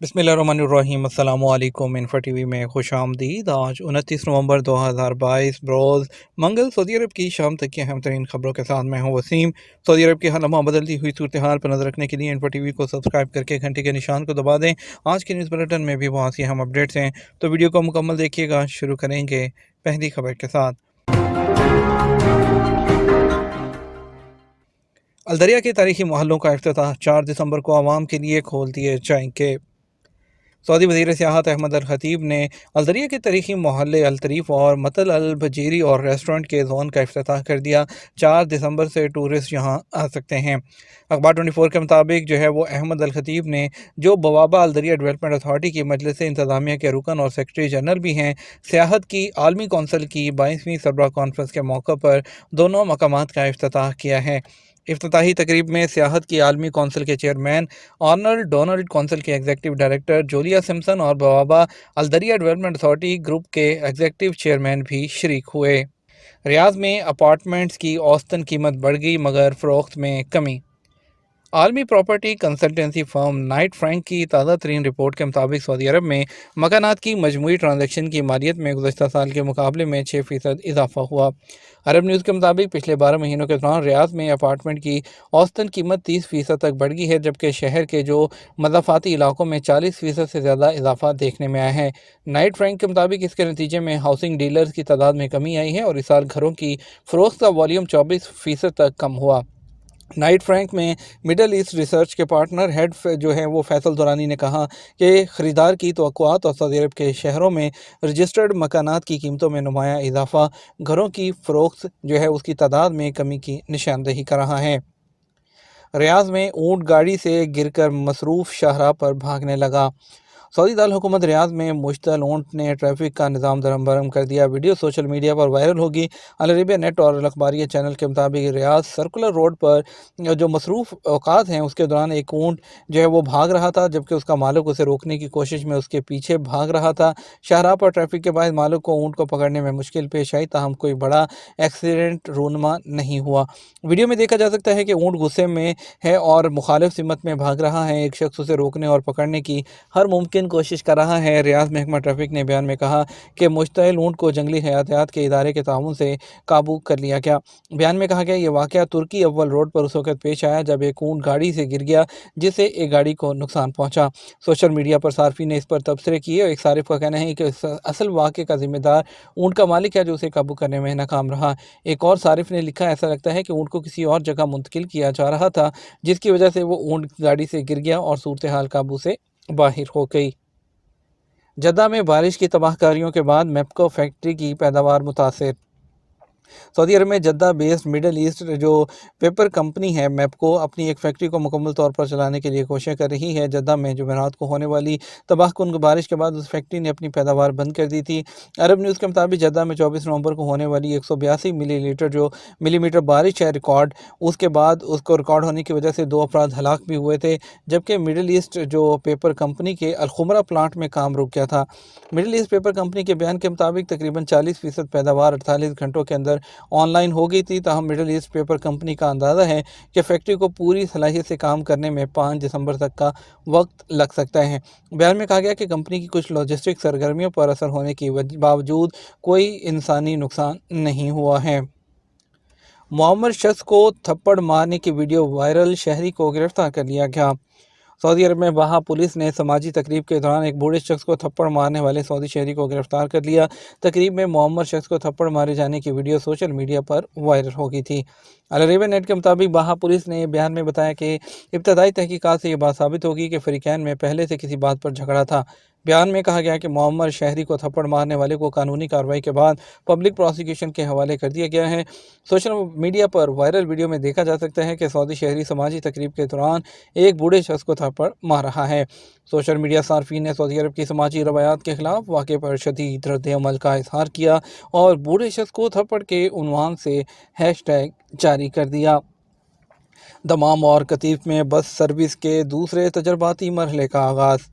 بسم اللہ الرحمن الرحیم۔ السلام علیکم۔ انفا ٹی وی میں خوش آمدید۔ آج 29 نومبر 2022 بروز منگل سعودی عرب کی شام تک کی اہم ترین خبروں کے ساتھ میں ہوں وسیم۔ سعودی عرب کی ہر لمحہ بدلتی ہوئی صورتحال پر نظر رکھنے کے لیے انفا ٹی وی کو سبسکرائب کر کے گھنٹی کے نشان کو دبا دیں۔ آج کے نیوز بلیٹن میں بھی بہت سی اہم اپڈیٹس ہیں، تو ویڈیو کو مکمل دیکھیے گا۔ شروع کریں گے پہلی خبر کے ساتھ۔ الدریہ کے تاریخی محلوں کا افتتاح 4 دسمبر کو عوام کے لیے کھول دیے جائیں گے۔ سعودی وزیر سیاحت احمد الخطیب نے الدریہ کے تاریخی محلے الطریف اور متل البجیری اور ریسٹورنٹ کے زون کا افتتاح کر دیا۔ 4 دسمبر سے ٹورسٹ یہاں آ سکتے ہیں۔ اخبار 24 کے مطابق وہ احمد الخطیب نے، جو بوابہ الدریہ ڈیولپمنٹ اتھارٹی کی مجلس انتظامیہ کے رکن اور سیکرٹری جنرل بھی ہیں، سیاحت کی عالمی کونسل کی 22ویں سربراہ کانفرنس کے موقع پر دونوں مقامات کا افتتاح کیا ہے۔ افتتاحی تقریب میں سیاحت کی عالمی کونسل کے چیئرمین آرنلڈ ڈونلڈ، کونسل کے ایگزیکٹو ڈائریکٹر جولیا سمپسن اور بوابہ الدریہ ڈیولپمنٹ اتھارٹی گروپ کے ایگزیکٹو چیئرمین بھی شریک ہوئے۔ ریاض میں اپارٹمنٹس کی اوسطن قیمت بڑھ گئی مگر فروخت میں کمی۔ عالمی پراپرٹی کنسلٹنسی فرم نائٹ فرینک کی تازہ ترین رپورٹ کے مطابق سعودی عرب میں مکانات کی مجموعی ٹرانزیکشن کی مالیت میں گزشتہ سال کے مقابلے میں 6% اضافہ ہوا۔ عرب نیوز کے مطابق پچھلے 12 مہینوں کے دوران ریاض میں اپارٹمنٹ کی اوسطن قیمت 30% تک بڑھ گئی ہے، جبکہ شہر کے جو مضافاتی علاقوں میں 40% سے زیادہ اضافہ دیکھنے میں آیا ہے۔ نائٹ فرینک کے مطابق اس کے نتیجے میں ہاؤسنگ ڈیلرز کی تعداد میں کمی آئی ہے اور اس سال گھروں کی فروخت کا والیوم 24% تک کم ہوا۔ نائٹ فرینک میں مڈل ایسٹ ریسرچ کے پارٹنر ہیڈ فیصل دورانی نے کہا کہ خریدار کی توقعات اور سعودی عرب کے شہروں میں رجسٹرڈ مکانات کی قیمتوں میں نمایاں اضافہ گھروں کی فروخت اس کی تعداد میں کمی کی نشاندہی کر رہا ہے۔ ریاض میں اونٹ گاڑی سے گر کر مصروف شاہراہ پر بھاگنے لگا۔ سعودی دارالحکومت ریاض میں مشتعل اونٹ نے ٹریفک کا نظام درہم برہم کر دیا۔ ویڈیو سوشل میڈیا پر وائرل ہوگی۔ العربیہ نیٹ اور الاخباریہ چینل کے مطابق ریاض سرکولر روڈ پر جو مصروف اوقات ہیں اس کے دوران ایک اونٹ وہ بھاگ رہا تھا، جبکہ اس کا مالک اسے روکنے کی کوشش میں اس کے پیچھے بھاگ رہا تھا۔ شاہراہ پر ٹریفک کے باعث مالک کو اونٹ کو پکڑنے میں مشکل پیش آئی، تاہم کوئی بڑا ایکسیڈنٹ رونما نہیں ہوا۔ ویڈیو میں دیکھا جا سکتا ہے کہ اونٹ غصے میں ہے اور مخالف سمت میں بھاگ رہا ہے۔ ایک شخص اسے روکنے اور پکڑنے کی ہر ممکن کوشش کر رہا ہے۔ ریاض محکمہ ٹریفک نے بیان میں کہا کہ مشتعل اونٹ کو جنگلی حیاتیات کے ادارے کے تعاون سے قابو کر لیا گیا۔ بیان میں کہا گیا یہ واقعہ ترکی اول روڈ پر اس وقت پیش آیا جب ایک اونٹ گاڑی سے گر گیا، جس سے ایک گاڑی کو نقصان پہنچا۔ سوشل میڈیا پر صارفین نے اس پر تبصرے کیے اور ایک صارف کا کہنا ہے کہ اصل واقعے کا ذمہ دار اونٹ کا مالک ہے جو اسے قابو کرنے میں ناکام رہا۔ ایک اور صارف نے لکھا ایسا لگتا ہے کہ اونٹ کو کسی اور جگہ منتقل کیا جا رہا تھا، جس کی وجہ سے وہ اونٹ گاڑی سے گر گیا اور صورتحال قابو سے باہر ہو گئی۔ جدہ میں بارش کی تباہ کاریوں کے بعد میپکو فیکٹری کی پیداوار متاثر۔ سعودی عرب میں Jeddah based Middle East paper company ہے میپکو اپنی ایک فیکٹری کو مکمل طور پر چلانے کے لیے کوششیں کر رہی ہے۔ جدہ میں جمعرات کو ہونے والی تباہ کن بارش کے بعد اس فیکٹری نے اپنی پیداوار بند کر دی تھی۔ عرب نیوز کے مطابق جدہ میں 24 نومبر کو ہونے والی 182 ملی میٹر بارش ہے ریکارڈ، اس کے بعد اس کو ریکارڈ ہونے کی وجہ سے 2 افراد ہلاک بھی ہوئے تھے، جبکہ مڈل ایسٹ پیپر کمپنی کے الخمرہ پلانٹ میں کام رک گیا تھا۔ مڈل ایسٹ پیپر کمپنی کے بیان کے مطابق تقریباً 40% پیداوار 48 گھنٹوں کے اندر آن لائن ہو گئی تھی، تاہم مڈل ایسٹ پیپر کمپنی کا اندازہ ہے کہ فیکٹری کو پوری صلاحیت سے کام کرنے میں 5 دسمبر تک کا وقت لگ سکتا ہے۔ بیان میں کہا گیا کہ کمپنی کی کچھ لاجسٹک سرگرمیوں پر اثر ہونے کے باوجود کوئی انسانی نقصان نہیں ہوا ہے۔ معمر شخص کو تھپڑ مارنے کی ویڈیو وائرل، شہری کو گرفتار کر لیا گیا۔ سعودی عرب میں بہا پولیس نے سماجی تقریب کے دوران ایک بوڑھے شخص کو تھپڑ مارنے والے سعودی شہری کو گرفتار کر لیا۔ تقریب میں معمر شخص کو تھپڑ مارے جانے کی ویڈیو سوشل میڈیا پر وائرل ہو گئی تھی۔ العربیہ نیٹ کے مطابق بہا پولیس نے بیان میں بتایا کہ ابتدائی تحقیقات سے یہ بات ثابت ہوگی کہ فریقین میں پہلے سے کسی بات پر جھگڑا تھا۔ بیان میں کہا گیا کہ معمر شہری کو تھپڑ مارنے والے کو قانونی کارروائی کے بعد پبلک پروسیکیوشن کے حوالے کر دیا گیا ہے۔ سوشل میڈیا پر وائرل ویڈیو میں دیکھا جا سکتا ہے کہ سعودی شہری سماجی تقریب کے دوران ایک بوڑھے شخص کو تھپڑ مار رہا ہے۔ سوشل میڈیا صارفین نے سعودی عرب کی سماجی روایات کے خلاف واقعے پر شدید رد عمل کا اظہار کیا اور بوڑھے شخص کو تھپڑ کے عنوان سے ہیش ٹیگ جاری کر دیا۔ دمام اور قطیف میں بس سروس کے دوسرے تجرباتی مرحلے کا آغاز۔